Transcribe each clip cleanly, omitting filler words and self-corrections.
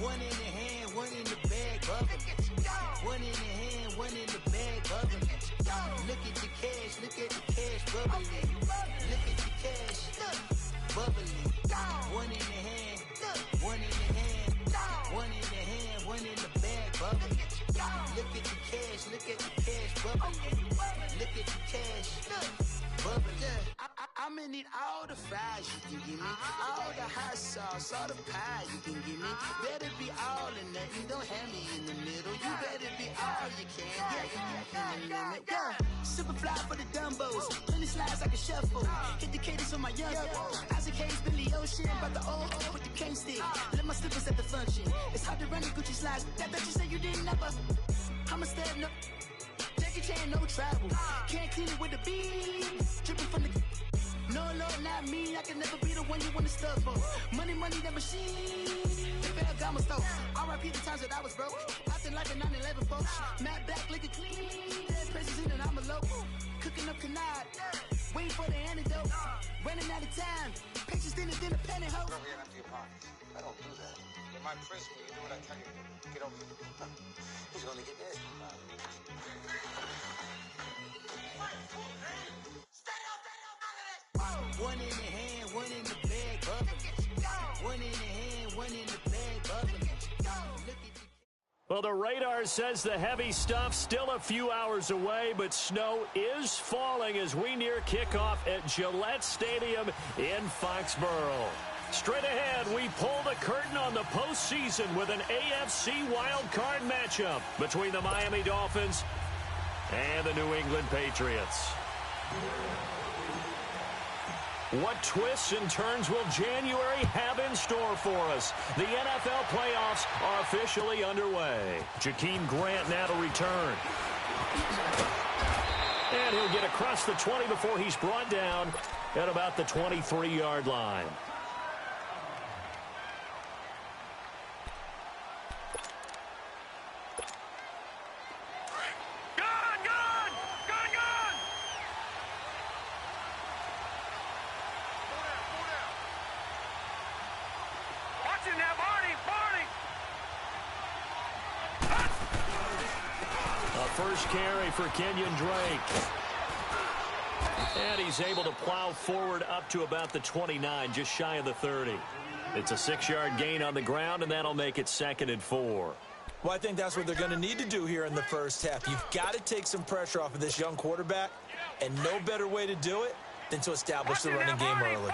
One in the hand, one in the bag, bubbling. One in the hand, one in the bag, bubbling. Look at the cash, bubbling. Look at the cash, bubbling. One in the hand, one in the hand, one in the hand, one in the bag, bubbling. Look at the cash, bubbling. Look at the cash, bubbling. I'ma need all the fries you can give me, all the hot sauce, all the pie you can give me. Better be all or nothing, don't have me in the middle. You better be all you can, yeah. Super fly for the Dumbos, plenty slides like a shuffle. Hit the cadence on my young Isaac Hayes, Billy Ocean, about the old with the cane stick. Let my slippers at the function. It's hard to run the Gucci slides. That bet you say you didn't never. I'ma step no. Jackie Chan, no travel. Can't clean it with the beat. Dripping from the. No, Lord, not me. I can never be the one you want to stuff for. Money, that machine. The Ferragamo stove. R.I.P. the times that I was broke. Acting like a 9/11 folks. Matt back, looking clean. Dead president, I'm a local. Cooking up canard. Waiting for the antidote. Running out of time. Patience thinner than a penny hoe. Don't get empty your pockets. I don't do that. You might press me. You do what I tell you. Get over here. He's gonna get this. One in the hand, one in the bag, bubbling. One in the hand, one in the bag, bubbling. Well, the radar says the heavy stuff still a few hours away, but snow is falling as we near kickoff at Gillette Stadium in Foxborough. Straight ahead, we pull the curtain on the postseason with an AFC wildcard matchup between the Miami Dolphins and the New England Patriots. What twists and turns will January have in store for us? The NFL playoffs are officially underway. Jakeem Grant now to return. And he'll get across the 20 before he's brought down at about the 23-yard line. First carry for Kenyon Drake. And he's able to plow forward up to about the 29, just shy of the 30. It's a 6-yard gain on the ground, and that'll make it 2nd and 4. Well, I think that's what they're going to need to do here in the first half. You've got to take some pressure off of this young quarterback, and no better way to do it than to establish the running game early.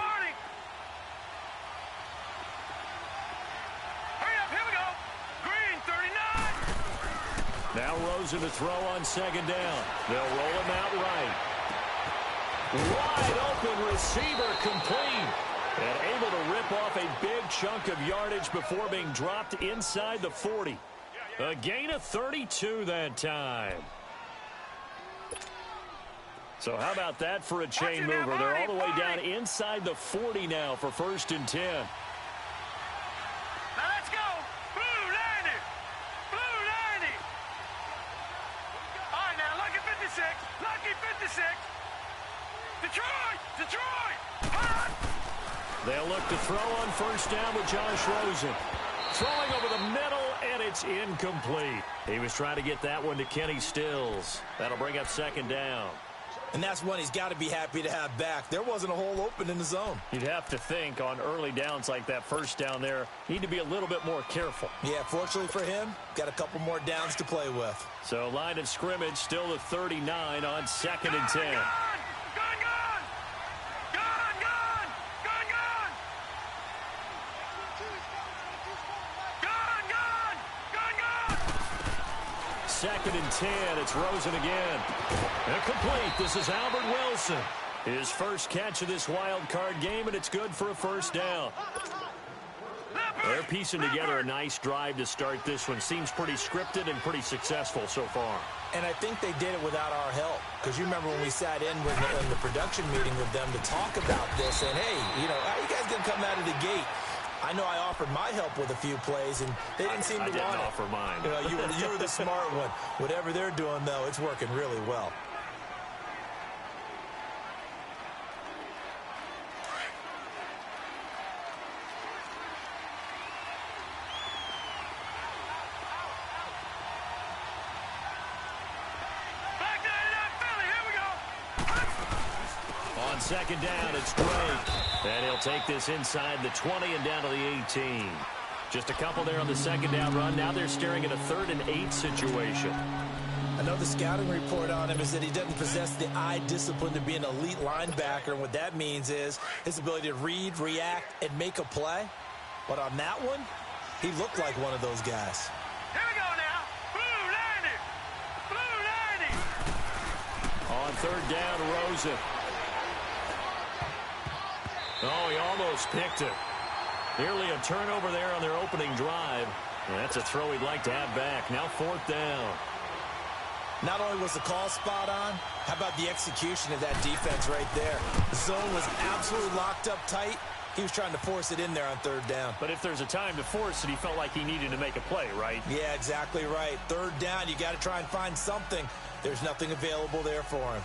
Now Rosen to throw on 2nd down. They'll roll him out right. Wide open receiver complete. And able to rip off a big chunk of yardage before being dropped inside the 40. A gain of 32 that time. So how about that for a chain mover? They're all the way down inside the 40 now for 1st and 10. They'll look to throw on 1st down with Josh Rosen. Throwing over the middle, and it's incomplete. He was trying to get that one to Kenny Stills. That'll bring up 2nd down. And that's one he's got to be happy to have back. There wasn't a hole open in the zone. You'd have to think on early downs like that 1st down there, need to be a little bit more careful. Yeah, fortunately for him, got a couple more downs to play with. So line of scrimmage still the 39 on 2nd and 10. Second and 10. It's Rosen again. Incomplete. This is Albert Wilson. His first catch of this wild card game, and it's good for a 1st down. They're piecing together a nice drive to start this one. Seems pretty scripted and pretty successful so far. And I think they did it without our help. Because you remember when we sat in the production meeting with them to talk about this. And, hey, how are you guys going to come out of the gate? I know I offered my help with a few plays, and they didn't seem to want it. I didn't offer mine. You were the smart one. Whatever they're doing, though, it's working really well. On second down, it's Drake. And he'll take this inside the 20 and down to the 18. Just a couple there on the second down run. Now they're staring at a 3rd and 8 situation. I know the scouting report on him is that he doesn't possess the eye discipline to be an elite linebacker. And what that means is his ability to read, react, and make a play. But on that one, he looked like one of those guys. Here we go now. Blue 90. Blue 90. On third down, Rosen. Oh, he almost picked it. Nearly a turnover there on their opening drive. And that's a throw he'd like to have back. Now 4th down. Not only was the call spot on, how about the execution of that defense right there? The zone was absolutely locked up tight. He was trying to force it in there on 3rd down. But if there's a time to force it, he felt like he needed to make a play, right? Yeah, exactly right. 3rd down, you got to try and find something. There's nothing available there for him.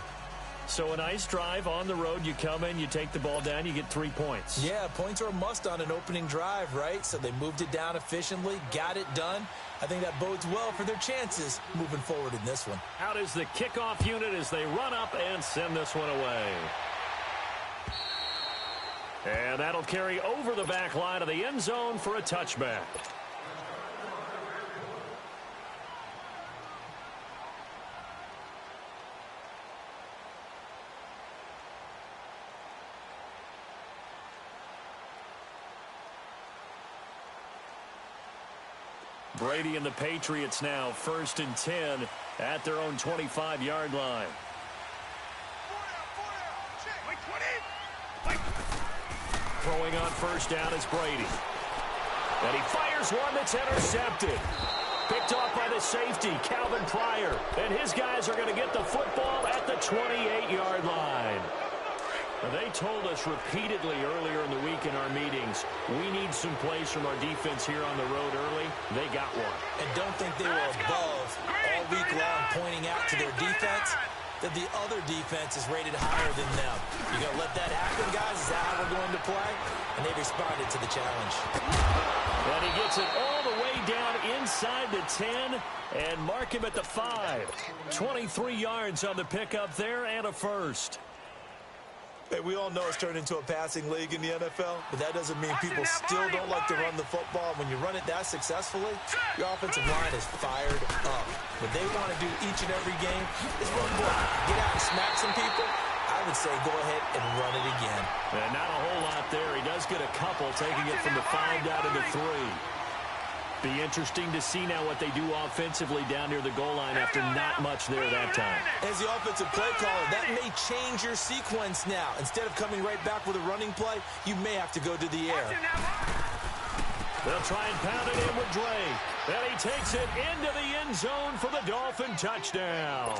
So a nice drive on the road. You come in, you take the ball down, you get 3 points. Yeah, points are a must on an opening drive, right? So they moved it down efficiently, got it done. I think that bodes well for their chances moving forward in this one. Out is the kickoff unit as they run up and send this one away. And that'll carry over the back line of the end zone for a touchback. Brady and the Patriots now 1st and 10 at their own 25-yard line. Throwing on 1st down is Brady. And he fires one that's intercepted. Picked off by the safety, Calvin Pryor. And his guys are going to get the football at the 28-yard line. They told us repeatedly earlier in the week in our meetings, we need some plays from our defense here on the road early. They got one. And don't think they were above all week long pointing out to their defense that the other defense is rated higher than them. You're going to let that happen, guys? Is that how we're going to play? And they responded to the challenge. And he gets it all the way down inside the 10 and mark him at the 5. 23 yards on the pickup there and a first. Hey, we all know it's turned into a passing league in the NFL, but that doesn't mean people still don't like to run the football. When you run it that successfully, your offensive line is fired up. What they want to do each and every game is run block. Get out and smack some people. I would say go ahead and run it again. And not a whole lot there. He does get a couple, taking it from the 5 down to the 3. Be interesting to see now what they do offensively down near the goal line after not much there that time. As the offensive play caller, that may change your sequence now. Instead of coming right back with a running play, you may have to go to the air. They'll try and pound it in with Drake. And he takes it into the end zone for the Dolphin touchdown.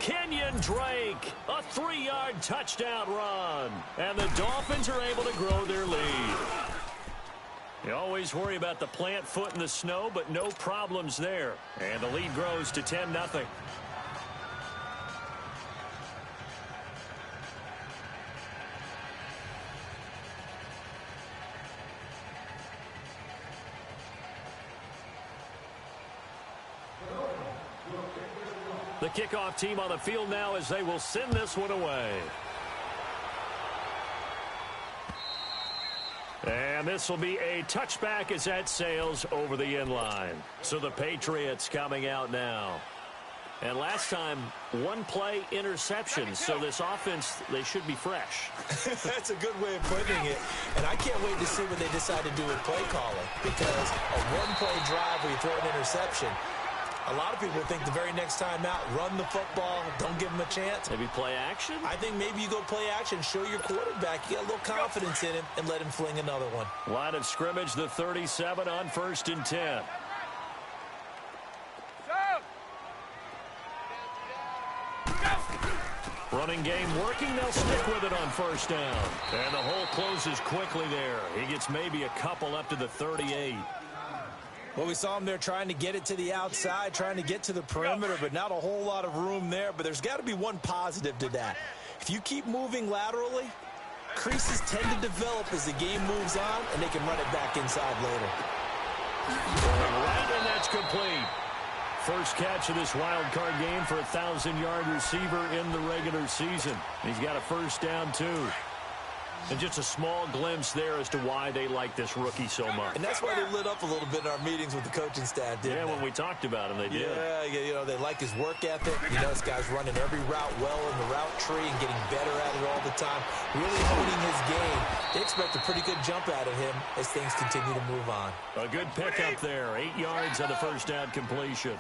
Kenyon Drake, a 3-yard touchdown run. And the Dolphins are able to grow their lead. You always worry about the plant foot in the snow, but no problems there. And the lead grows to 10-0. The kickoff team on the field now as they will send this one away. And this will be a touchback as that sails over the end line. So the Patriots coming out now. And last time, 1 play interception. So this offense, they should be fresh. That's a good way of putting it. And I can't wait to see what they decide to do with play calling. Because a 1-play drive where you throw an interception, a lot of people think the very next time out, run the football, don't give them a chance. Maybe play action? I think maybe you go play action, show your quarterback, you get a little confidence in him, and let him fling another one. Line of scrimmage, the 37 on 1st and 10. Running game working, they'll stick with it on 1st down. And the hole closes quickly there. He gets maybe a couple up to the 38. Well, we saw him there trying to get it to the outside, trying to get to the perimeter, but not a whole lot of room there. But there's got to be one positive to that. If you keep moving laterally, creases tend to develop as the game moves on, and they can run it back inside later. Right, and that's complete. First catch of this wild card game for a 1,000-yard receiver in the regular season. He's got a first down, too. And just a small glimpse there as to why they like this rookie so much. And that's why they lit up a little bit in our meetings with the coaching staff, didn't they? When we talked about him, they did. Yeah, you know, they like his work ethic. You know, this guy's running every route well in the route tree and getting better at it all the time, really honing his game. They expect a pretty good jump out of him as things continue to move on. A good pickup there. 8 yards on the first down completion.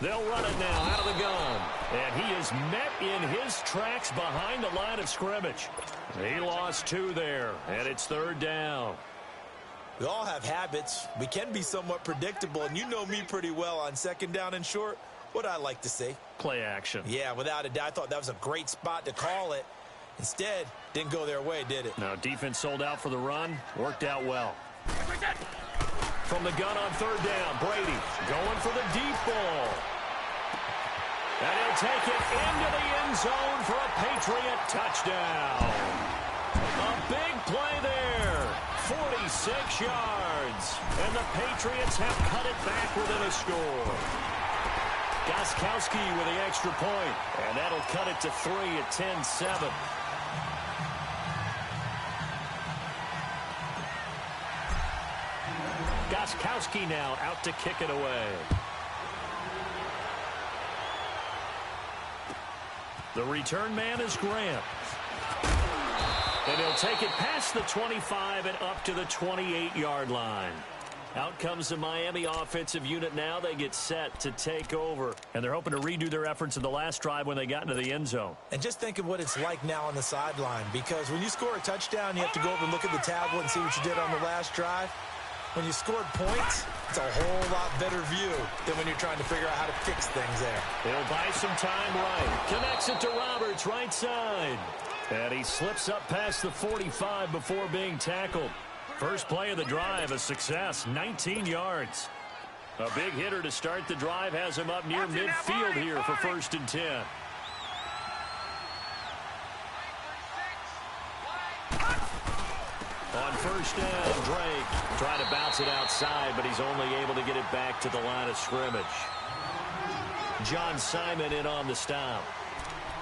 They'll run it now out of the gun. And he is met in his tracks behind the line of scrimmage. He lost 2 there, and it's third down. We all have habits. We can be somewhat predictable, and you know me pretty well on second down and short. What I like to say? Play action. Yeah, without a doubt. I thought that was a great spot to call it. Instead, didn't go their way, did it? Now, defense sold out for the run. Worked out well. From the gun on third down, Brady going for the deep ball. And he'll take it into the end zone for a Patriot touchdown. A big play there. 46 yards. And the Patriots have cut it back within a score. Gostkowski with the extra point. And that'll cut it to 3 at 10-7. Gostkowski now out to kick it away. The return man is Grant. And he'll take it past the 25 and up to the 28-yard line. Out comes the Miami offensive unit now. They get set to take over. And they're hoping to redo their efforts in the last drive when they got into the end zone. And just think of what it's like now on the sideline. Because when you score a touchdown, you have to go over and look at the tablet and see what you did on the last drive. When you scored points, it's a whole lot better view than when you're trying to figure out how to fix things there. He'll buy some time right. Connects it to Roberts, right side. And he slips up past the 45 before being tackled. First play of the drive, a success, 19 yards. A big hitter to start the drive has him up near midfield here for 1st and 10. On first down, Drake trying to bounce it outside, but he's only able to get it back to the line of scrimmage. John Simon in on the stop.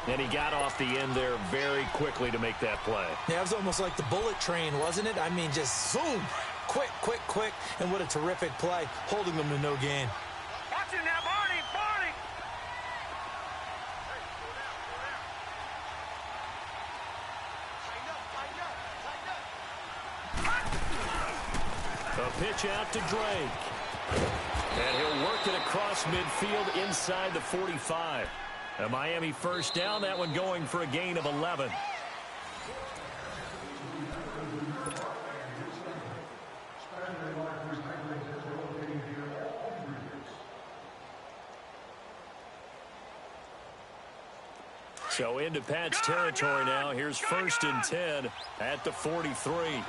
And he got off the end there very quickly to make that play. Yeah, it was almost like the bullet train, wasn't it? I mean, just zoom, quick, quick, quick. And what a terrific play, holding them to no gain. Watch it now, Barney, Barney. A pitch out to Drake. And he'll work it across midfield inside the 45. A Miami first down, that one going for a gain of 11. So into Pat's territory now. Here's 1st and 10 at the 43.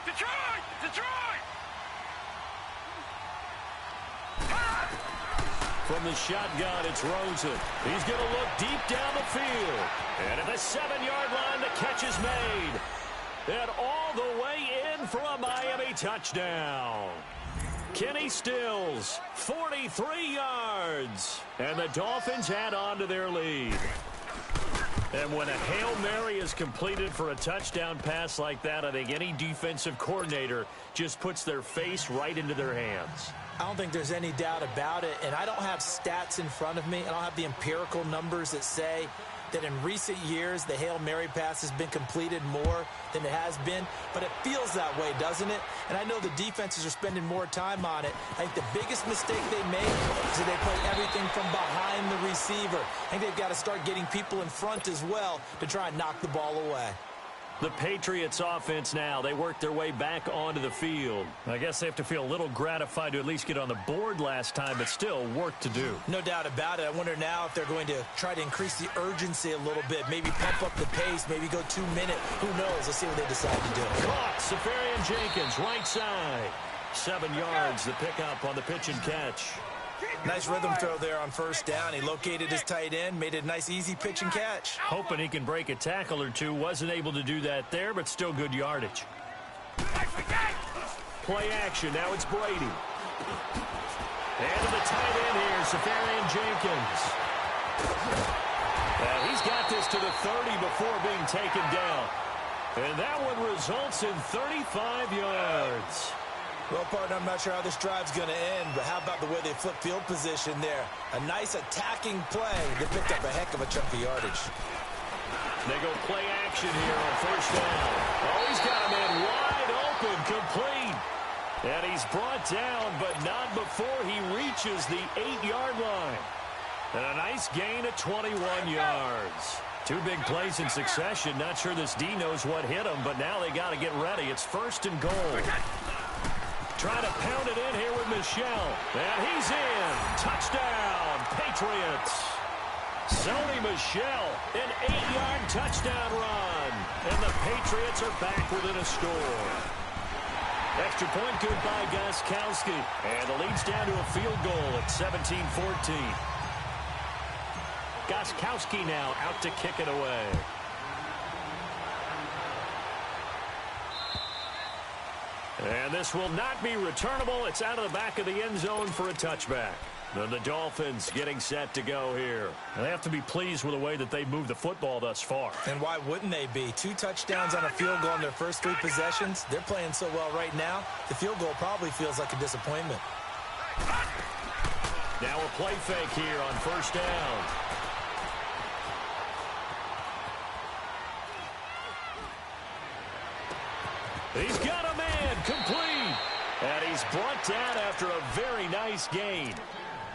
Detroit! Detroit! From the shotgun, it's Rosen. He's going to look deep down the field. And at the 7-yard line, the catch is made. And all the way in for a Miami touchdown. Kenny Stills, 43 yards. And the Dolphins add on to their lead. And when a Hail Mary is completed for a touchdown pass like that, I think any defensive coordinator just puts their face right into their hands. I don't think there's any doubt about it, and I don't have stats in front of me. I don't have the empirical numbers that say that in recent years the Hail Mary pass has been completed more than it has been, but it feels that way, doesn't it? And I know the defenses are spending more time on it. I think the biggest mistake they make is that they play everything from behind the receiver. I think they've got to start getting people in front as well to try and knock the ball away. The Patriots offense now, they work their way back onto the field. I guess they have to feel a little gratified to at least get on the board last time, but still work to do. No doubt about it. I wonder now if they're going to try to increase the urgency a little bit, maybe pump up the pace, maybe go 2-minute. Who knows? Let's see what they decide to do. Caught, Safarian Jenkins, right side. 7 yards, the pickup on the pitch and catch. Nice rhythm throw there on first down. He located his tight end, made it a nice, easy pitch and catch. Hoping he can break a tackle or two. Wasn't able to do that there, but still good yardage. Play action. Now it's Brady. And to the tight end here, Safarian Jenkins. And he's got this to the 30 before being taken down. And that one results in 35 yards. Well, partner, I'm not sure how this drive's going to end, but how about the way they flip field position there? A nice attacking play. They picked up a heck of a chunk of yardage. They go play action here on first down. Oh, he's got a man wide open, complete. And he's brought down, but not before he reaches the 8-yard line. And a nice gain of 21 yards. Two big plays in succession. Not sure this D knows what hit him, but now they got to get ready. It's first and goal. Trying to pound it in here with Michel. And he's in. Touchdown, Patriots. Sony Michel, an 8-yard touchdown run. And the Patriots are back within a score. Extra point good by Gostkowski. And the lead's down to a field goal at 17-14. Gostkowski now out to kick it away. And this will not be returnable. It's out of the back of the end zone for a touchback. And the Dolphins getting set to go here. They have to be pleased with the way that they moved the football thus far. And why wouldn't they be? 2 touchdowns on a field goal in their first 3 possessions. They're playing so well right now, the field goal probably feels like a disappointment. Now a play fake here on first down. He's got a man, complete. And he's brought down after a very nice gain.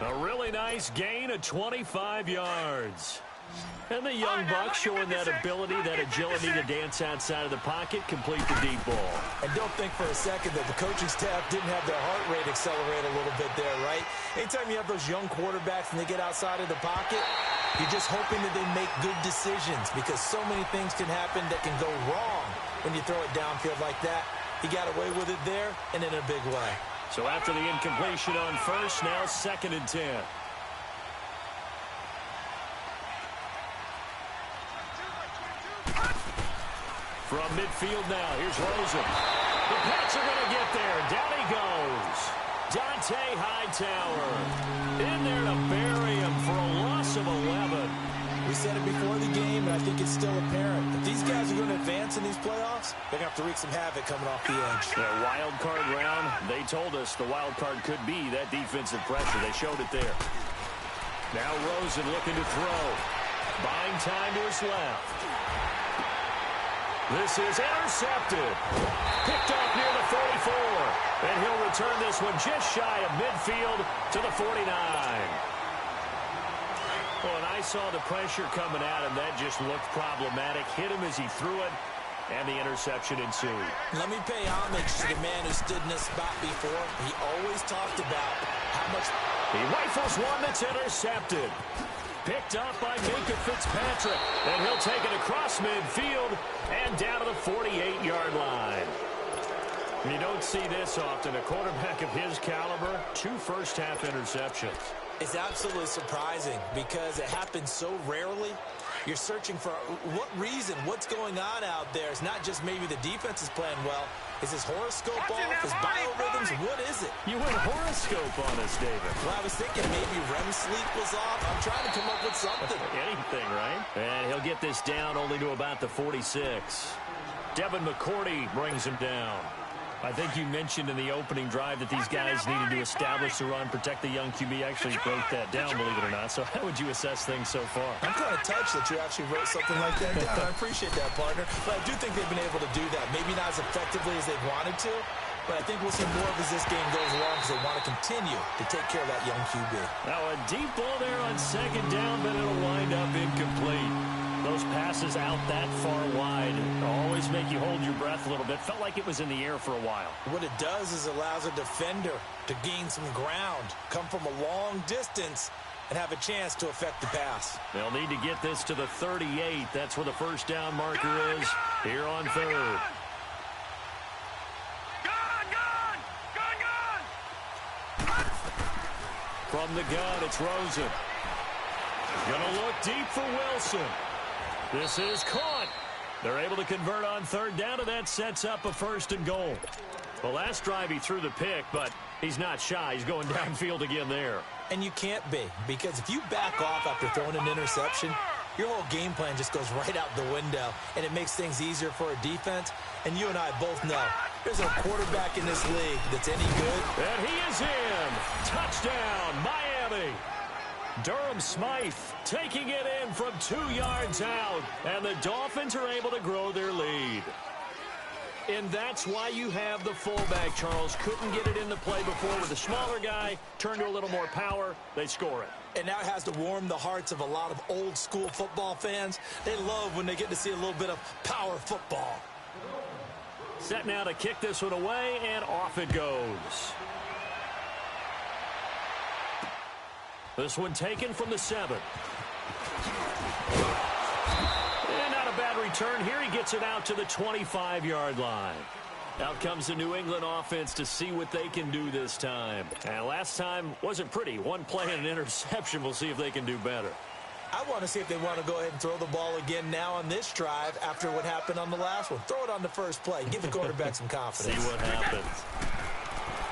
A really nice gain of 25 yards. And the young buck showing that ability, that agility to dance outside of the pocket, complete the deep ball. And don't think for a second that the coaching staff didn't have their heart rate accelerate a little bit there, right? Anytime you have those young quarterbacks and they get outside of the pocket, you're just hoping that they make good decisions because so many things can happen that can go wrong when you throw it downfield like that. He got away with it there and in a big way. So after the incompletion on first, now 2nd and 10. From midfield now, here's Rosen. The Pats are going to get there. Down he goes. Dante Hightower in there to bury him for a loss of 11. We said it before the game, and I think it's still apparent. If these guys are going to advance in these playoffs, they're going to have to wreak some havoc coming off the edge. The wild card round, they told us the wild card could be that defensive pressure. They showed it there. Now Rosen looking to throw. Buying time to his left. This is intercepted. Picked off near the 44. And he'll return this one just shy of midfield to the 49. Well, and I saw the pressure coming at him. That just looked problematic. Hit him as he threw it, and the interception ensued. Let me pay homage to the man who stood in this spot before. He always talked about how much... He rifles one that's intercepted. Picked up by Minka Fitzpatrick. And he'll take it across midfield and down to the 48-yard line. You don't see this often. A quarterback of his caliber, 2 first-half interceptions. It's absolutely surprising because it happens so rarely. You're searching for what reason, what's going on out there. It's not just maybe the defense is playing well. Is his horoscope off? His biorhythms? What is it? You went horoscope on us, David. Well, I was thinking maybe REM sleep was off. I'm trying to come up with something. Anything, right? And he'll get this down only to about the 46. Devin McCourty brings him down. I think you mentioned in the opening drive that these guys needed to establish the run, protect the young QB. Actually broke that down, believe it or not. So how would you assess things so far? I'm kind of touched that you actually wrote something like that down. I appreciate that, partner. But I do think they've been able to do that. Maybe not as effectively as they wanted to, but I think we'll see more of as this game goes along because they want to continue to take care of that young QB. Now a deep ball there on 2nd down, but it'll wind up incomplete. Those passes out that far wide always make you hold your breath a little bit. Felt like it was in the air for a while. What it does is allows a defender to gain some ground, come from a long distance, and have a chance to affect the pass. They'll need to get this to the 38. That's where the first down marker is here on 3rd. From From the gun, it's Rosen. Gonna look deep for Wilson. This is caught. They're able to convert on third down, and that sets up a 1st and goal. Well, last drive he threw the pick, but he's not shy. He's going downfield again there. And you can't be, because if you back off after throwing an interception, your whole game plan just goes right out the window, and it makes things easier for a defense. And you and I both know there's a quarterback in this league that's any good. And he is in. Touchdown, Miami. Durham Smythe taking it in from 2 yards out, and the Dolphins are able to grow their lead. And that's why you have the fullback, Charles. Couldn't get it in the play before with a smaller guy. Turned to a little more power. They score it. And now it has to warm the hearts of a lot of old-school football fans. They love when they get to see a little bit of power football. Set now to kick this one away, and off it goes. This one taken from the 7. And not a bad return here. He gets it out to the 25-yard line. Out comes the New England offense to see what they can do this time. And last time wasn't pretty. One play and an interception. We'll see if they can do better. I want to see if they want to go ahead and throw the ball again now on this drive after what happened on the last one. Throw it on the first play. Give the quarterback some confidence. See what happens.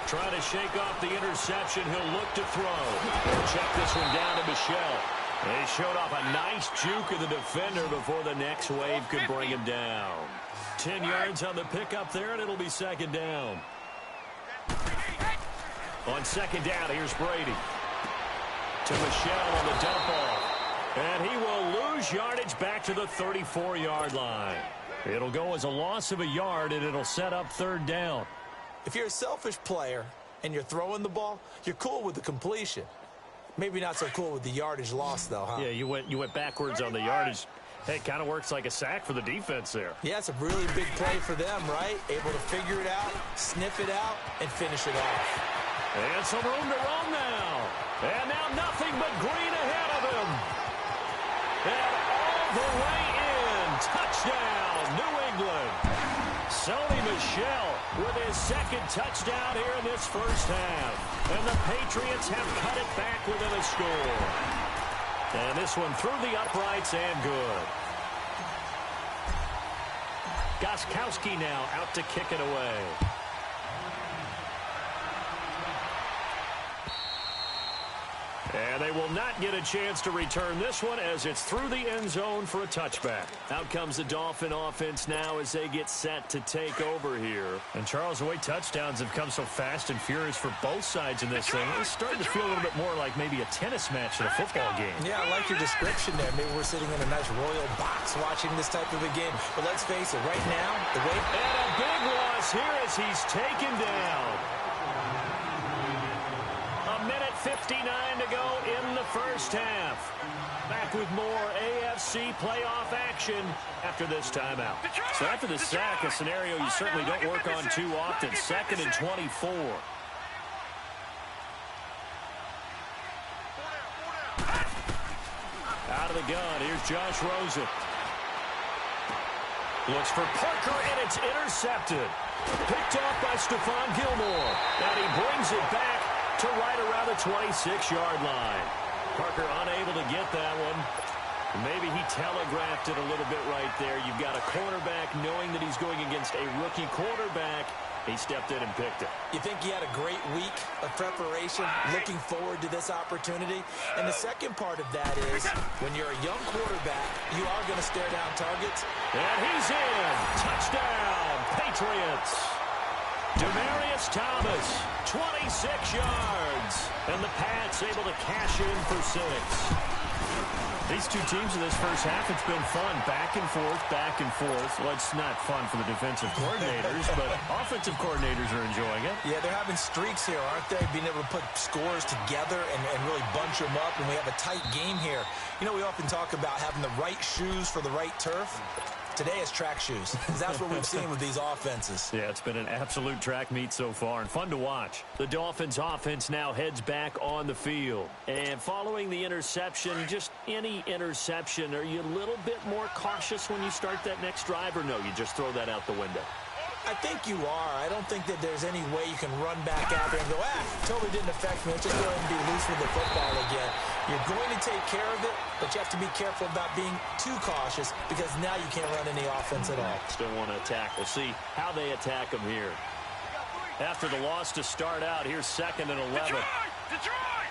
Trying to shake off the interception. He'll look to throw. He'll check this one down to Michelle. They showed off a nice juke of the defender before the next wave could bring him down. 10 yards on the pickup there, and it'll be 2nd down. On 2nd down, here's Brady. To Michelle on the dump off. And he will lose yardage back to the 34-yard line. It'll go as a loss of a yard, and it'll set up 3rd down. If you're a selfish player and you're throwing the ball, you're cool with the completion. Maybe not so cool with the yardage loss, though, huh? Yeah, you went backwards on the yardage. Hey, it kind of works like a sack for the defense there. Yeah, it's a really big play for them, right? Able to figure it out, sniff it out, and finish it off. And some room to roam now. And now nothing but green ahead of him. And all the way in. Touchdown, New England. Sony Michel with his 2nd touchdown here in this first half. And the Patriots have cut it back within a score. And this one through the uprights and good. Gostkowski now out to kick it away. And they will not get a chance to return this one as it's through the end zone for a touchback. Out comes the Dolphin offense now as they get set to take over here. And Charles, the way touchdowns have come so fast and furious for both sides in this thing, it's starting to feel a little bit more like maybe a tennis match than a football game. Yeah, I like your description there. Maybe we're sitting in a nice royal box watching this type of a game. But let's face it, right now, the way... And a big loss here as he's taken down. 1:59 to go in the first half. Back with more AFC playoff action after this timeout. So after the sack, a scenario you certainly don't work on too often. 2nd and 24. Out of the gun, here's Josh Rosen. Looks for Parker, and it's intercepted. Picked off by Stephon Gilmore. And he brings it back to right around the 26-yard line. Parker unable to get that one. Maybe he telegraphed it a little bit right there. You've got a cornerback knowing that he's going against a rookie quarterback. He stepped in and picked it. You think he had a great week of preparation, looking forward to this opportunity? And the second part of that is, when you're a young quarterback, you are going to stare down targets. And he's in. Touchdown, Patriots. Demaryius Thomas, 26 yards. And the Pats able to cash in for 6. These two teams in this first half, it's been fun. Back and forth, back and forth. Well, it's not fun for the defensive coordinators, but offensive coordinators are enjoying it. Yeah, they're having streaks here, aren't they? Being able to put scores together and really bunch them up, and we have a tight game here. You know, we often talk about having the right shoes for the right turf. Today is track shoes. That's what we've seen with these offenses. Yeah, it's been an absolute track meet so far and fun to watch. The Dolphins offense now heads back on the field. And following the interception, just any interception, are you a little bit more cautious when you start that next drive, or no, you just throw that out the window? I think you are. I don't think that there's any way you can run back out there and go, totally didn't affect me. Let's just go ahead and be loose with the football again. You're going to take care of it, but you have to be careful about being too cautious because now you can't run any offense at all. Still want to attack. We'll see how they attack them here. After the loss to start out, here's 2nd and 11. Detroit!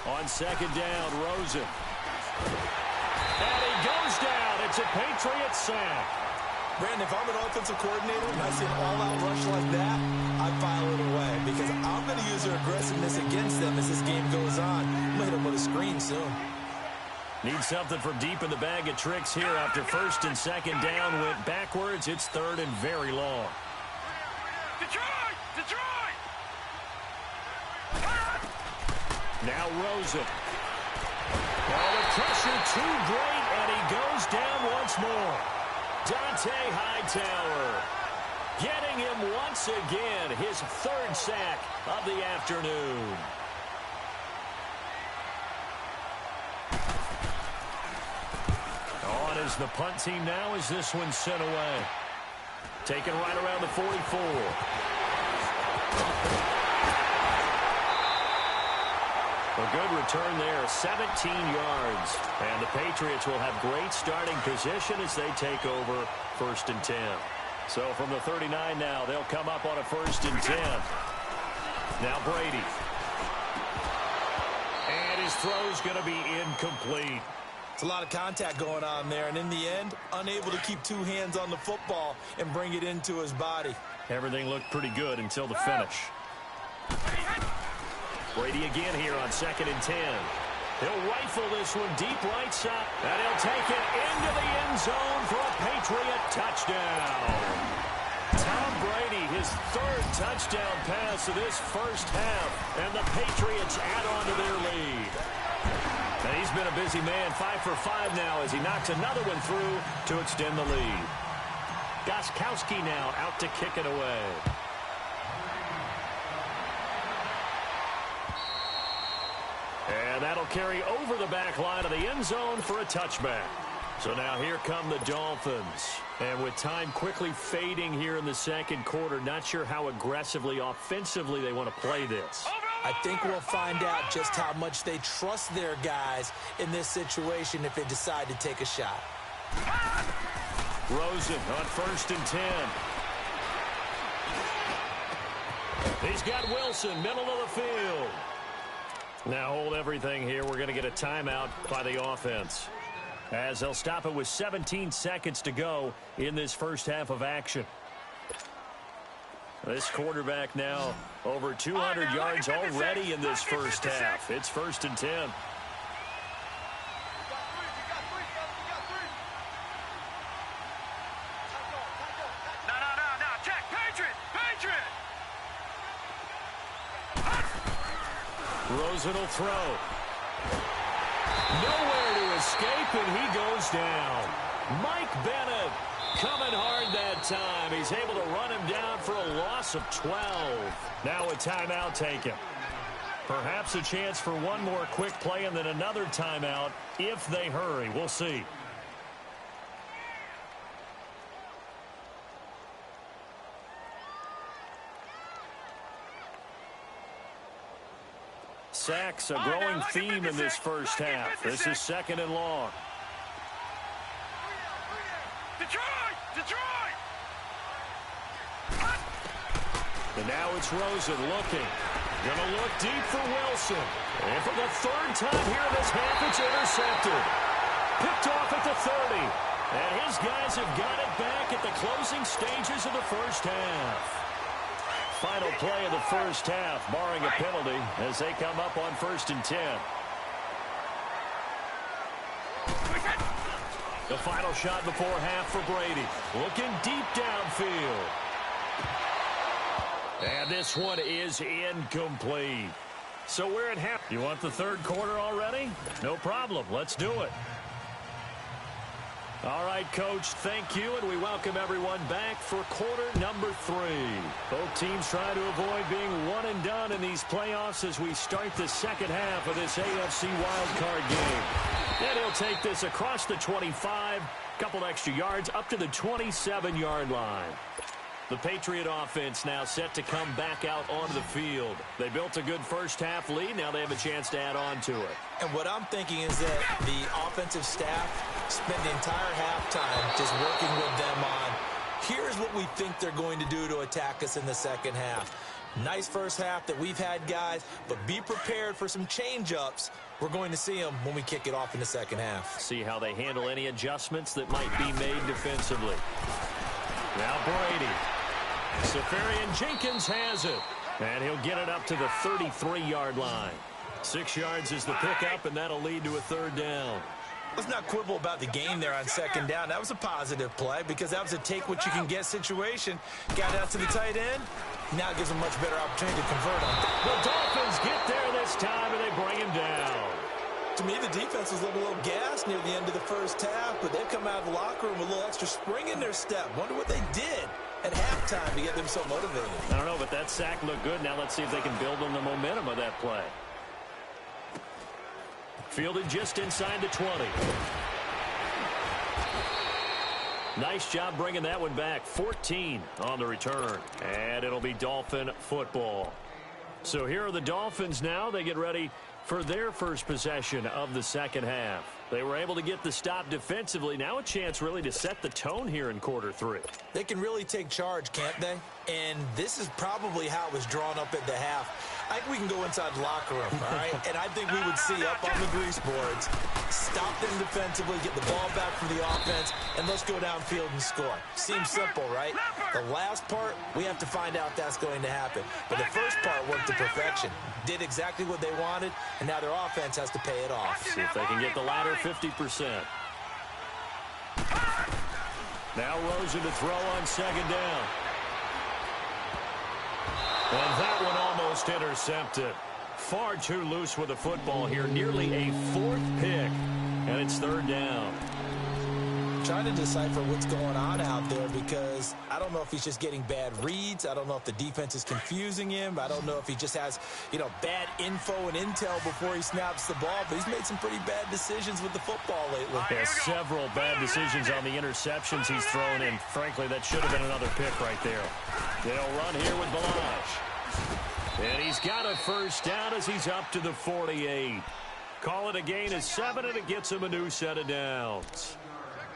On 2nd down, Rosen. And he goes down. It's a Patriots sack. Brandon, if I'm an offensive coordinator and I see an all-out rush like that, I file it away because I'm going to use their aggressiveness against them as this game goes on. I'm going to hit them with a screen soon. Need something from deep in the bag of tricks here after 1st and 2nd down went backwards. It's 3rd and very long. Detroit! Detroit! Now Rosen. Oh, the pressure too great, and he goes down once more. Dante Hightower getting him once again, his 3rd sack of the afternoon. On is the punt team now as this one's sent away. Taken right around the 44. A good return there, 17 yards. And the Patriots will have great starting position as they take over 1st and 10. So from the 39 now, they'll come up on a 1st and 10. Now Brady. And his throw's going to be incomplete. It's a lot of contact going on there, and in the end, unable to keep 2 hands on the football and bring it into his body. Everything looked pretty good until the finish. Brady again here on 2nd and 10. He'll rifle this one deep right side, and he'll take it into the end zone for a Patriot touchdown. Tom Brady, his 3rd touchdown pass of this first half, and the Patriots add on to their lead. And he's been a busy man, 5 for 5 now as he knocks another one through to extend the lead. Gostkowski now out to kick it away. And that'll carry over the back line of the end zone for a touchback. So now here come the Dolphins. And with time quickly fading here in the 2nd quarter, not sure how aggressively, offensively they want to play this. I think we'll find out just how much they trust their guys in this situation if they decide to take a shot. Rosen on 1st and 10. He's got Wilson, middle of the field. Now hold everything here. We're going to get a timeout by the offense, as they'll stop it with 17 seconds to go in this first half of action. This quarterback now over 200 yards already in this first half. It's 1st and 10. No. Check. Patriot! Rosen will throw. Nowhere to escape, and he goes down. Mike Bennett coming hard that time. He's able to run him down for a loss of 12. Now a timeout taken. Perhaps a chance for one more quick play and then another timeout if they hurry. We'll see. Sacks, a growing theme in this first half. This is 2nd and long. Detroit! And now it's Rosen looking. Gonna look deep for Wilson. And for the 3rd time here in this half, it's intercepted. Picked off at the 30. And his guys have got it back at the closing stages of the first half. Final play of the first half, barring a penalty, as they come up on 1st and 10. The final shot before half for Brady. Looking deep downfield. And this one is incomplete. So we're at half. You want the 3rd quarter already? No problem. Let's do it. All right, Coach, thank you, and we welcome everyone back for quarter number 3. Both teams trying to avoid being one and done in these playoffs as we start the second half of this AFC wildcard game. And he'll take this across the 25, couple extra yards, up to the 27-yard line. The Patriot offense now set to come back out onto the field. They built a good first-half lead. Now they have a chance to add on to it. And what I'm thinking is that the offensive staff spent the entire halftime just working with them on, here's what we think they're going to do to attack us in the second half. Nice first half that we've had, guys, but be prepared for some change-ups. We're going to see them when we kick it off in the second half. See how they handle any adjustments that might be made defensively. Now Brady. Safarian Jenkins has it, and he'll get it up to the 33-yard line. 6 yards is the pickup, and that'll lead to a third down. Let's not quibble about the game there on second down. That was a positive play because that was a take-what-you-can-get situation. Got out to the tight end. Now it gives them a much better opportunity to convert on. The Dolphins get there this time, and they bring him down. To me, the defense was a little gassed near the end of the first half, but they've come out of the locker room with a little extra spring in their step. Wonder what they did at halftime to get them so motivated. I don't know, but that sack looked good. Now let's see if they can build on the momentum of that play. Fielded just inside the 20. Nice job bringing that one back. 14 on the return. And it'll be Dolphin football. So here are the Dolphins now. They get ready for their first possession of the second half. They were able to get the stop defensively. Now a chance really to set the tone here in quarter 3. They can really take charge, can't they? And this is probably how it was drawn up at the half. I think we can go inside the locker room, all right? And I think we would see up on the grease boards, stop them defensively, get the ball back from the offense, and let's go downfield and score. Seems simple, right? The last part, we have to find out if that's going to happen. But the first part worked to perfection. Did exactly what they wanted, and now their offense has to pay it off. See if they can get the latter 50%. Now Rosen to throw on second down. And that one almost intercepted. Far too loose with the football here. Nearly a 4th pick. And it's third down. Trying to decipher what's going on out there because I don't know if he's just getting bad reads. I don't know if the defense is confusing him. I don't know if he just has, bad info and intel before he snaps the ball. But he's made some pretty bad decisions with the football lately. There's several bad decisions on the interceptions he's thrown in. Frankly, that should have been another pick right there. They'll run here with Balazs. And he's got a first down as he's up to the 48. Call it a gain of 7, and it gets him a new set of downs.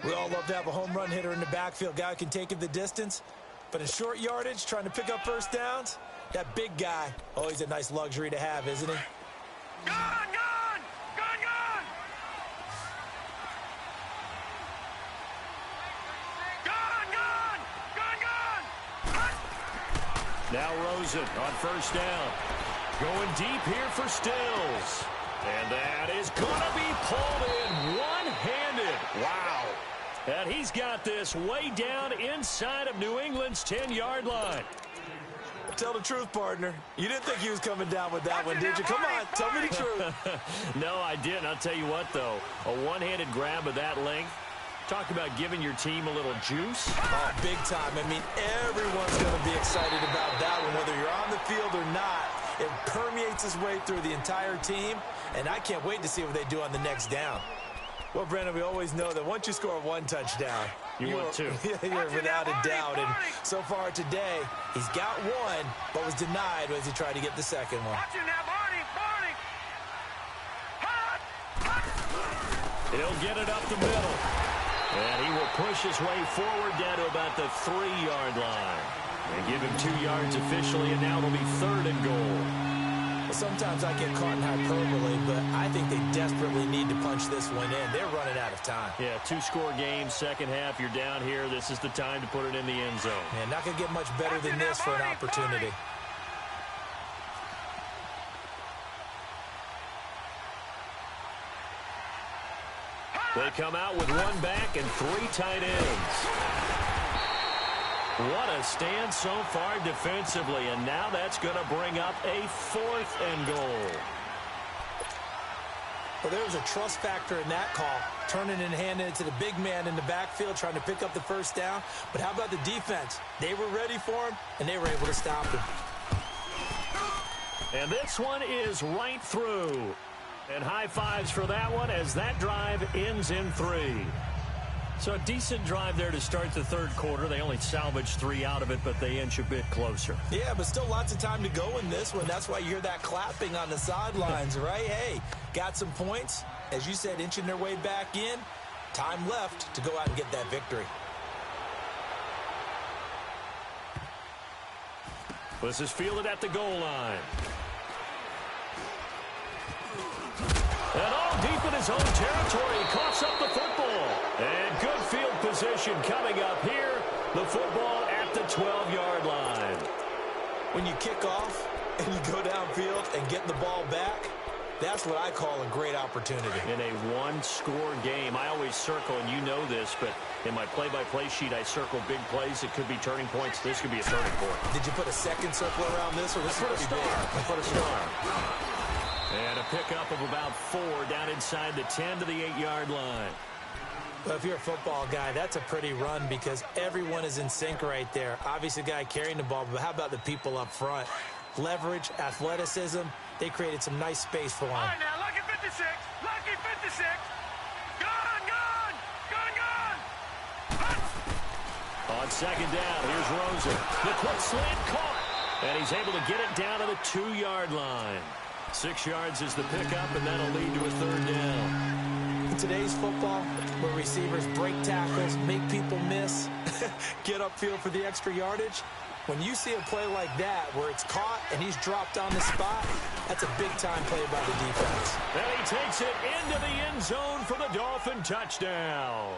We all love to have a home run hitter in the backfield. Guy who can take it the distance. But in short yardage, trying to pick up first downs, that big guy, he's a nice luxury to have, isn't he? Gone! Now Rosen on first down. Going deep here for Stills. And that is going to be pulled in one-handed. Wow. And he's got this way down inside of New England's 10-yard line. Tell the truth, partner. You didn't think he was coming down with that one, did you? Come on, tell me the truth. No, I didn't. I'll tell you what, though. A one-handed grab of that length. Talk about giving your team a little juice. Oh, big time. I mean, everyone's going to be excited about that one, whether you're on the field or not. It permeates its way through the entire team, and I can't wait to see what they do on the next down. Well, Brandon, we always know that once you score one touchdown, you want two. You're without a doubt. And so far today, he's got one, but was denied as he tried to get the second one. He'll get it up the middle. And he will push his way forward down to about the 3-yard line. And give him 2 yards officially, and now it'll be 3rd and goal. Well, sometimes I get caught in hyperbole, but I think they desperately need to punch this one in. They're running out of time. Yeah, 2-score game, second half, you're down here. This is the time to put it in the end zone. Man, not going to get much better than this for an opportunity. They come out with 1 back and 3 tight ends. What a stand so far defensively, and now that's going to bring up a 4th and goal. Well, there was a trust factor in that call, turning and handing it to the big man in the backfield, trying to pick up the first down. But how about the defense? They were ready for him, and they were able to stop him. And this one is right through. And high fives for that one as that drive ends in 3. So a decent drive there to start the third quarter. They only salvaged 3 out of it, but they inch a bit closer. Yeah, but still lots of time to go in this one. That's why you hear that clapping on the sidelines, right? Hey, got some points. As you said, inching their way back in. Time left to go out and get that victory. This is fielded at the goal line. And all deep in his own territory, coughs up the football. And good field position coming up here. The football at the 12-yard line. When you kick off and you go downfield and get the ball back, that's what I call a great opportunity. In a one-score game, I always circle, and you know this, but in my play-by-play sheet, I circle big plays. It could be turning points. This could be a turning point. Did you put a second circle around this? Or this I put a star. I put a star. And a pickup of about 4 down inside the 10 to the 8-yard line. Well, if you're a football guy, that's a pretty run because everyone is in sync right there. Obviously, the guy carrying the ball, but how about the people up front? Leverage, athleticism, they created some nice space for him. All right, now, lucky 56. Lucky 56. Gone, gone. Gone, gone. On second down, here's Rosen. The quick slant caught. And he's able to get it down to the 2-yard line. 6 yards is the pickup, and that'll lead to a third down. In today's football, where receivers break tackles, make people miss, get upfield for the extra yardage, when you see a play like that where it's caught and he's dropped on the spot, that's a big-time play by the defense. And he takes it into the end zone for the Dolphin touchdown.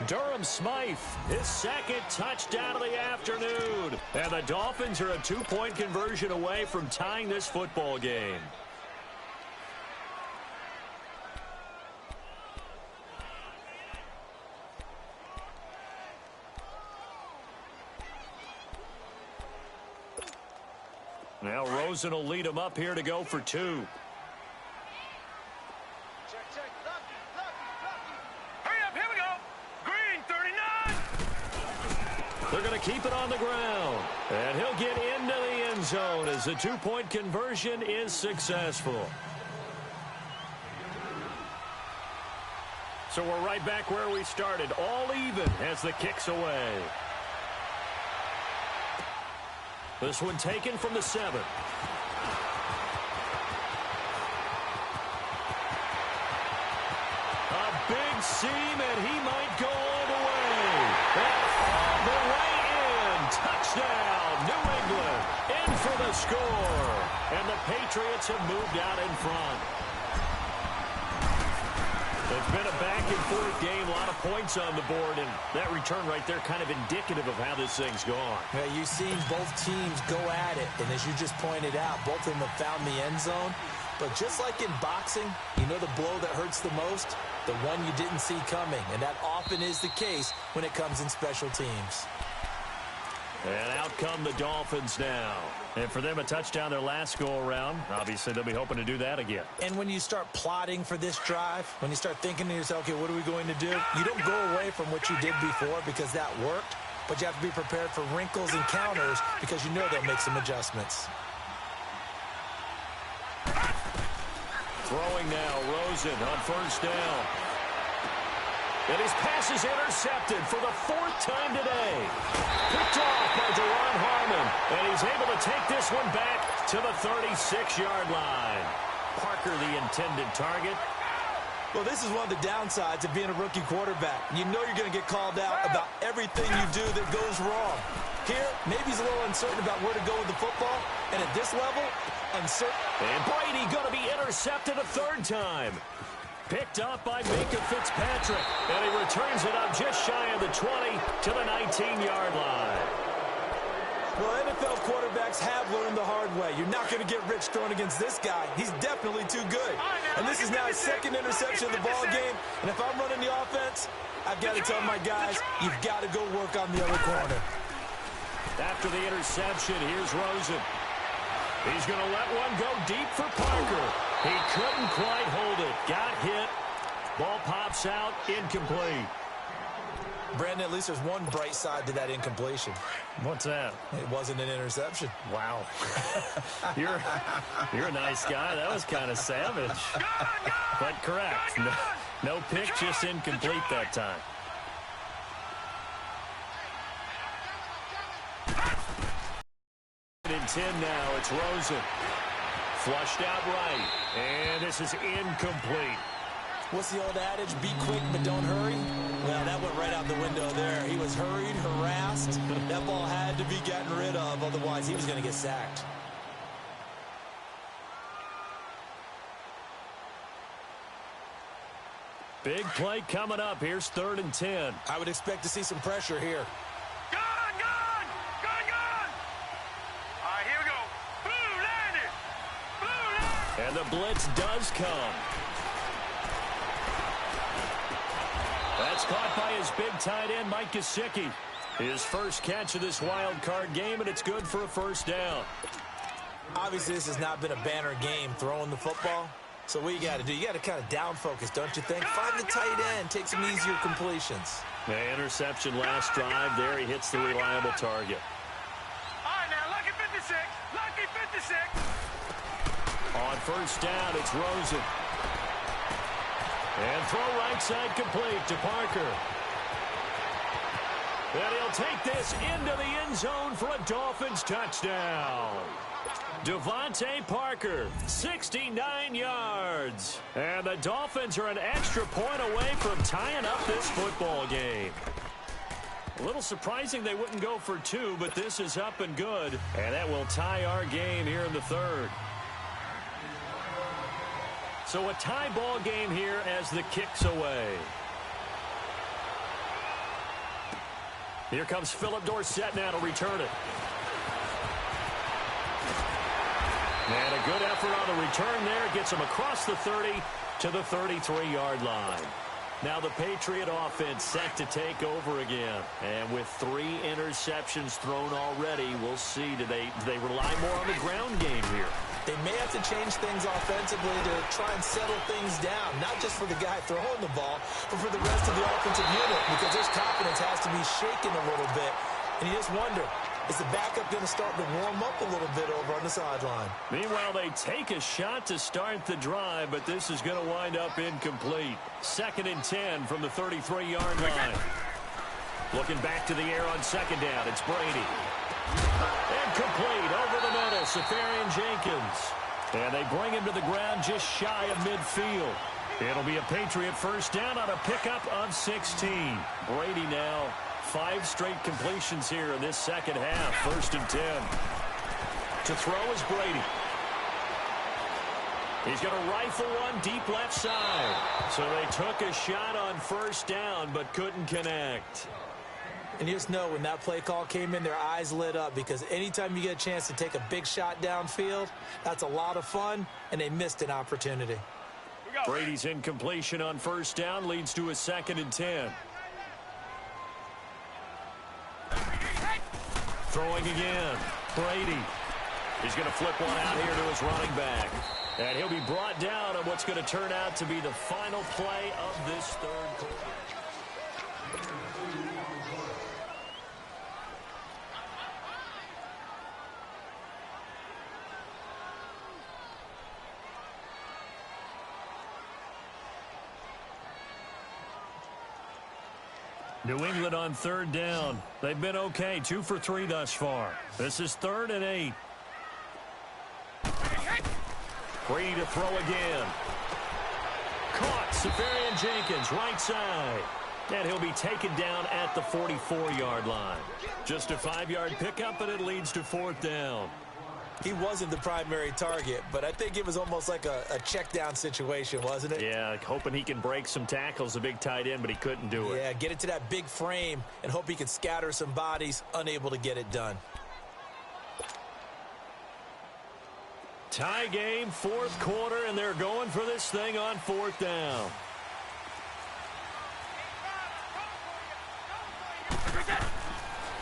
Durham Smythe, his second touchdown of the afternoon. And the Dolphins are a 2-point conversion away from tying this football game. Now Rosen will lead him up here to go for 2. They're going to keep it on the ground. And he'll get into the end zone as the 2-point conversion is successful. So we're right back where we started. All even as the kick's away. This one taken from the 7. A big seam, and he might go all the way. And all the way in. Touchdown, New England. In for the score. And the Patriots have moved out in front. It's been a back-and-forth game, a lot of points on the board, and that return right there kind of indicative of how this thing's gone. Yeah, you've seen both teams go at it, and as you just pointed out, both of them have found the end zone. But just like in boxing, you know the blow that hurts the most? The one you didn't see coming, and that often is the case when it comes in special teams. And out come the Dolphins now. And for them, a touchdown their last go-around. Obviously, they'll be hoping to do that again. And when you start plotting for this drive, when you start thinking to yourself, okay, what are we going to do? You don't go away from what you did before because that worked, but you have to be prepared for wrinkles and counters because you know they'll make some adjustments. Throwing now, Rosen on first down. And his pass is intercepted for the 4th time today. Picked off by Deron Harmon. And he's able to take this one back to the 36-yard line. Parker, the intended target. Well, this is one of the downsides of being a rookie quarterback. You know you're going to get called out about everything you do that goes wrong. Here, maybe he's a little uncertain about where to go with the football. And at this level, uncertain. And Brady going to be intercepted a 3rd time. Picked up by Minka Fitzpatrick. And he returns it up just shy of the 20 to the 19-yard line. Well, NFL quarterbacks have learned the hard way. You're not going to get rich throwing against this guy. He's definitely too good. And this is now his 2nd interception of the ball game. And if I'm running the offense, I've got to tell my guys, you've got to go work on the other corner. After the interception, here's Rosen. He's going to let one go deep for Parker. He couldn't quite hold it. Got hit. Ball pops out. Incomplete. Brandon, at least there's one bright side to that incompletion. What's that? It wasn't an interception. Wow. You're a nice guy. That was kind of savage. But correct. No pick, just incomplete that time. In 10 now, it's Rosen. Flushed out right. And this is incomplete. What's the old adage? Be quick, but don't hurry? Well, that went right out the window there. He was hurried, harassed. That ball had to be gotten rid of, otherwise he was going to get sacked. Big play coming up. Here's 3rd and 10. I would expect to see some pressure here. Gone! All right, here we go. Blue landed! And the blitz does come. That's caught by his big tight end, Mike Gesicki. His first catch of this wild card game, and it's good for a first down. Obviously, this has not been a banner game throwing the football. So what you got to do, you got to kind of down focus, don't you think? Find the tight end, take some easier completions. The interception last drive there. He hits the reliable target. All right, now, lucky 56. Lucky 56. On first down, it's Rosen. And throw right side complete to Parker. And he'll take this into the end zone for a Dolphins touchdown. Devontae Parker, 69 yards. And the Dolphins are an extra point away from tying up this football game. A little surprising they wouldn't go for 2, but this is up and good. And that will tie our game here in the 3rd. So a tie ball game here as the kick's away. Here comes Philip Dorsett now to return it. And a good effort on the return there. Gets him across the 30 to the 33-yard line. Now the Patriot offense set to take over again. And with 3 interceptions thrown already, we'll see. Do they rely more on the ground game here? They may have to change things offensively to try and settle things down, not just for the guy throwing the ball, but for the rest of the offensive unit, because his confidence has to be shaken a little bit. And you just wonder, is the backup going to start to warm up a little bit over on the sideline? Meanwhile, they take a shot to start the drive, but this is going to wind up incomplete. 2nd and 10 from the 33-yard line. Looking back to the air on 2nd down, it's Brady. Incomplete over the middle, Safarian Jenkins. And they bring him to the ground just shy of midfield. It'll be a Patriot first down on a pickup of 16. Brady now 5 straight completions here in this second half. 1st and 10. To throw is Brady. He's going to rifle one deep left side. So they took a shot on first down but couldn't connect. And you just know when that play call came in, their eyes lit up, because anytime you get a chance to take a big shot downfield, that's a lot of fun, and they missed an opportunity. Brady's incompletion on first down leads to a 2nd and 10. Throwing again. Brady. He's going to flip one out here to his running back. And he'll be brought down on what's going to turn out to be the final play of this 3rd quarter. New England on 3rd down. They've been okay, 2 for 3 thus far. This is 3rd and 8. Brady to throw again. Caught, Safarian Jenkins, right side. And he'll be taken down at the 44-yard line. Just a 5-yard pickup, and it leads to 4th down. He wasn't the primary target, but I think it was almost like a check down situation, wasn't it? Yeah, hoping he can break some tackles, a big tight end, but he couldn't do it. Yeah, get it to that big frame and hope he can scatter some bodies, unable to get it done. Tie game, 4th quarter, and they're going for this thing on 4th down.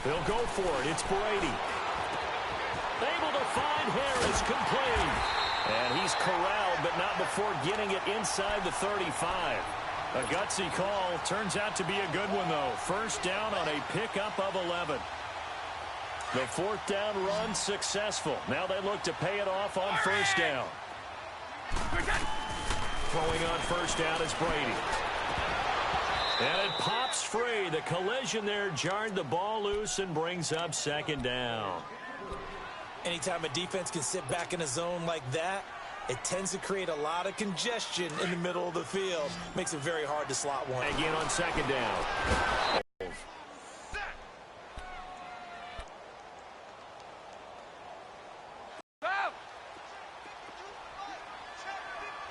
They'll go for it. It's Brady. Able to find Harris, complete. And he's corralled, but not before getting it inside the 35. A gutsy call. Turns out to be a good one, though. First down on a pickup of 11. The fourth down run successful. Now they look to pay it off on first down. Throwing on first down is Brady. And it pops free. The collision there jarred the ball loose and brings up second down. Anytime a defense can sit back in a zone like that, it tends to create a lot of congestion in the middle of the field. Makes it very hard to slot one. Again on second down.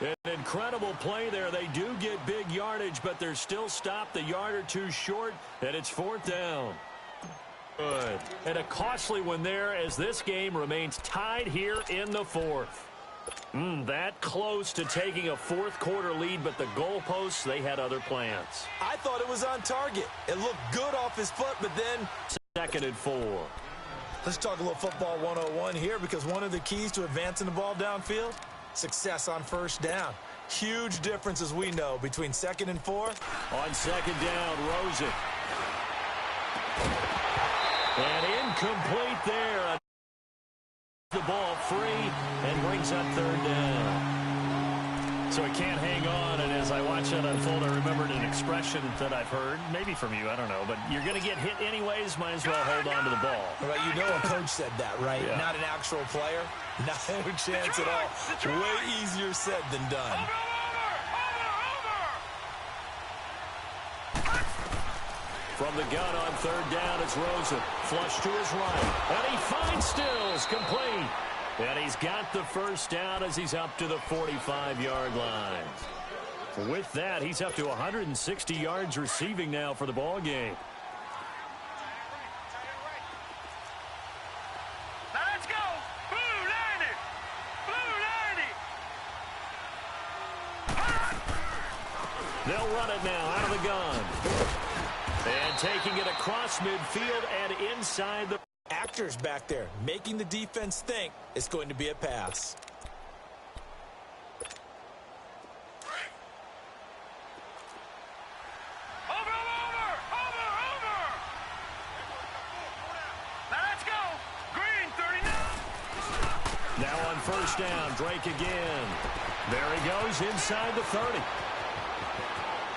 An incredible play there. They do get big yardage, but they're still stopped a yard or two short, and it's fourth down. Good. And a costly one there as this game remains tied here in the fourth. That close to taking a fourth quarter lead, but the goalposts, they had other plans. I thought it was on target. It looked good off his foot, but then... Second and 4. Let's talk a little football 101 here, because one of the keys to advancing the ball downfield, success on first down. Huge difference, as we know, between second and 4. On second down, Rosen. And incomplete there. The ball free and brings up third down. So he can't hang on, and as I watch that unfold, I remembered an expression that I've heard, maybe from you, I don't know, but you're going to get hit anyways, might as well hold on to the ball. Right, you know a coach said that, right? Yeah. Not an actual player. Not a chance at all. Way easier said than done. From the gun on third down, it's Rosen. Flush to his right. And he finds Stills, complete. And he's got the first down as he's up to the 45-yard line. With that, he's up to 160 yards receiving now for the ball game. Now let's go. Blue landed. Blue landed. They'll run it now out of the gun. And taking it across midfield and inside the... Actors back there making the defense think it's going to be a pass. Over. Now let's go. Green 39. Now on first down, Drake again. There he goes inside the 30.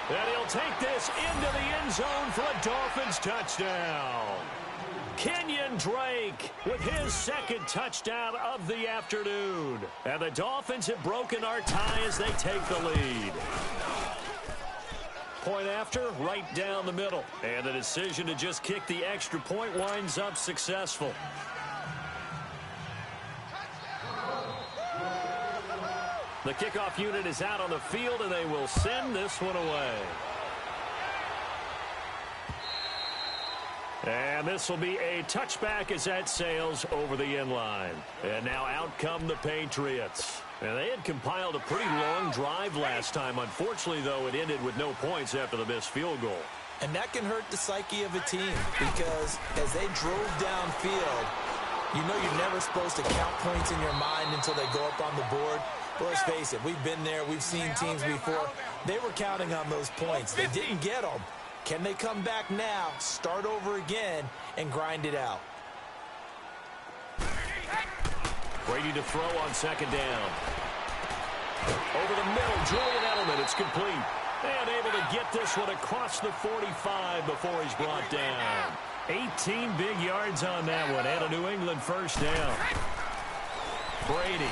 And he'll take this into the end zone for a Dolphins touchdown. Kenyon Drake with his second touchdown of the afternoon. And the Dolphins have broken our tie as they take the lead. Point after, right down the middle. And the decision to just kick the extra point winds up successful. The kickoff unit is out on the field, and they will send this one away. And this will be a touchback as that sails over the end line. And now out come the Patriots. And they had compiled a pretty long drive last time. Unfortunately, though, it ended with no points after the missed field goal. And that can hurt the psyche of a team, because as they drove downfield, you know you're never supposed to count points in your mind until they go up on the board. But let's face it, we've been there. We've seen teams before. They were counting on those points. They didn't get them. Can they come back now, start over again, and grind it out? Brady to throw on second down. Over the middle, Julian Edelman. It's complete. And able to get this one across the 45 before he's brought down. 18 big yards on that one, and a New England first down. Brady.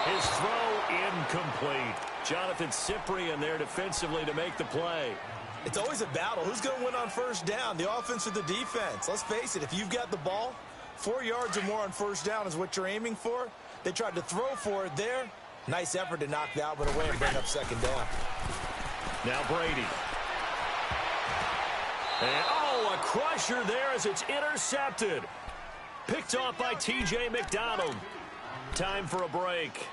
His throw incomplete. Jonathan Cyprien there defensively to make the play. It's always a battle. Who's going to win on first down, the offense or the defense? Let's face it, if you've got the ball, 4 yards or more on first down is what you're aiming for. They tried to throw for it there. Nice effort to knock that one away and bring up second down. Now Brady. And, a crusher there as it's intercepted. Picked off by T.J. McDonald. Time for a break.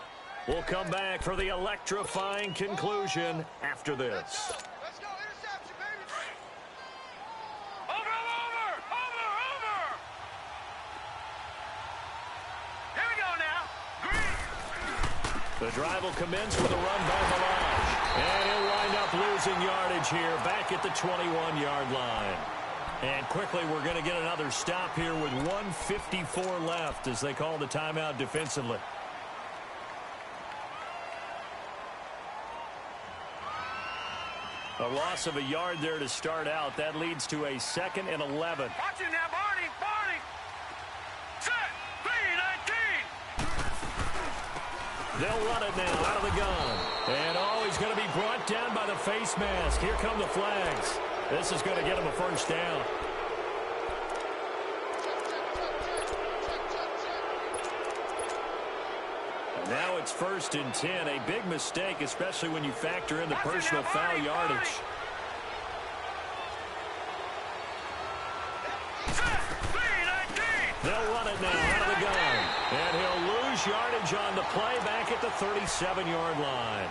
We'll come back for the electrifying conclusion after this. Let's go. Interception, baby. Over. Here we The drive will commence with a run by Valage. And he'll wind up losing yardage here back at the 21-yard line. And quickly we're going to get another stop here with 1:54 left as they call the timeout defensively. A loss of a yard there to start out. That leads to a 2nd and 11. Watch it now, Barney. Set. 3-19. They'll run it now out of the gun. And he's going to be brought down by the face mask. Here come the flags. This is going to get him a first down. And now it's 1st and 10. A big mistake, especially when you factor in the personal foul yardage. They'll run it now out of the gun. And he'll lose yardage on the play back at the 37-yard line.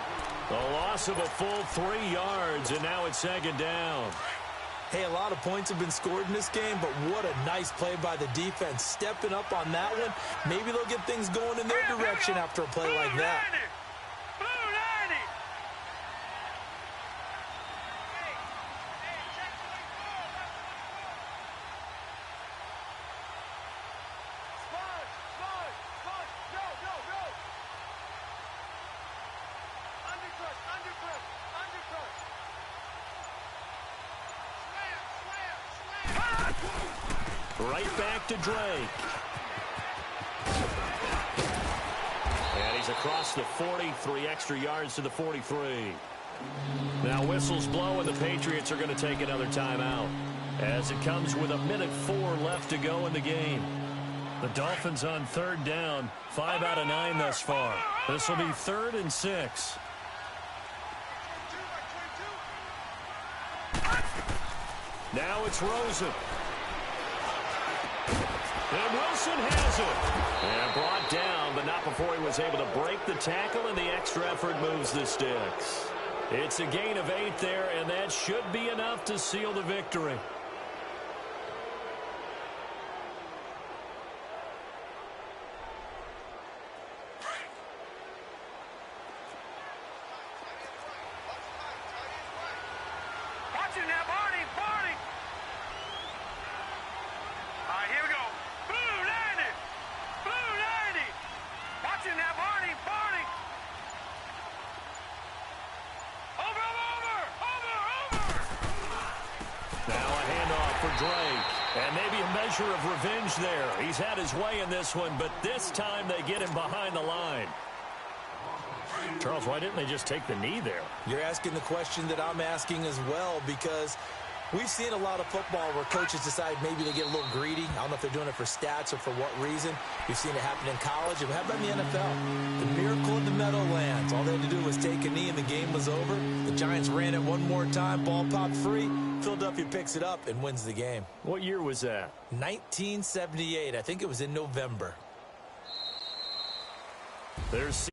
A loss of a full 3 yards, and now it's 2nd down. Hey, a lot of points have been scored in this game, but what a nice play by the defense. Stepping up on that one. Maybe they'll get things going in their direction after a play like that. Right back to Drake. And he's across the 40, 3 extra yards to the 43. Now whistles blow, and the Patriots are going to take another timeout as it comes with 1:04 left to go in the game. The Dolphins on 3rd down, 5 out of 9 thus far. This will be 3rd and 6. Now it's Rosen. And Wilson has it. And brought down, but not before he was able to break the tackle, and the extra effort moves the sticks. It's a gain of 8 there, and that should be enough to seal the victory. Watch it now, Barney. All right, here we go. Blue 90. Watch it now, Barney. Over. Now a handoff for Drake. And maybe a measure of revenge there. He's had his way in this one, but this time they get him behind the line. Charles, why didn't they just take the knee there? You're asking the question that I'm asking as well, because we've seen a lot of football where coaches decide maybe they get a little greedy. I don't know if they're doing it for stats or for what reason. We've seen it happen in college. And how about in the NFL? The miracle of the Meadowlands. All they had to do was take a knee and the game was over. The Giants ran it one more time. Ball popped free. Philadelphia picks it up and wins the game. What year was that? 1978. I think it was in November. There's